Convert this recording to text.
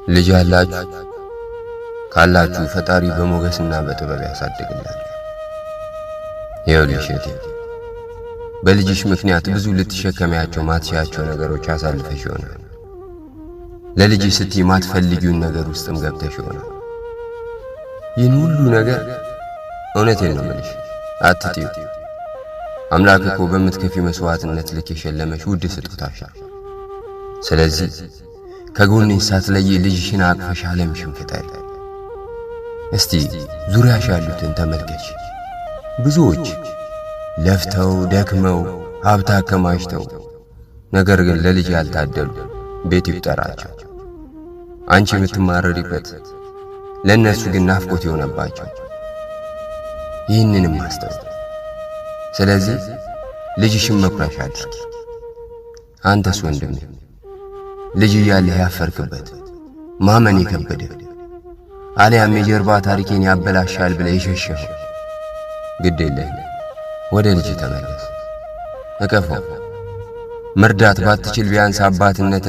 ልጅ አላችሁ ካላችሁ ፈጣሪ በሞገስና በጥበብ ያሳድግላችሁ። ይኸውልሽ እህቴ፣ በልጅሽ ምክንያት ብዙ ልትሸከሚያቸው ማትሻቸው ነገሮች አሳልፈሽ ይሆናል። ለልጅሽ ስትይ ማትፈልጊውን ነገር ውስጥም ገብተሽ ይሆናል። ይህን ሁሉ ነገር እውነቴን ነው የምልሽ አትጥዩ። አምላክ እኮ በምትከፊ መስዋዕትነት ልክ የሸለመሽ ውድ ስጦታሽ። ስለዚህ ከጎንሽ ሳትለይ ልጅሽን አቅፈሽ ዓለምሽን ፍጠሪ። እስቲ ዙሪያሽ ያሉትን ተመልከች። ብዙዎች ለፍተው ደክመው ሀብት አከማችተው ነገር ግን ለልጅ ያልታደሉ ቤት ይቁጠራቸው። አንቺ የምትማረሪበት ለእነሱ ግን ናፍቆት የሆነባቸው። ይህንንም አስተውል። ስለዚህ ልጅሽን መኩሪያሽ አድርጊ። አንተስ ወንድሜ ልጅ እያለህ ያፈርክበት ማመን የከበደ አልያም የጀርባ ታሪኬን ያበላሻል ብለህ የሸሸኸው ግድ የለህም። ወደ ልጅ ተመለስ። እቀፈው። መርዳት ባትችል ቢያንስ አባትነት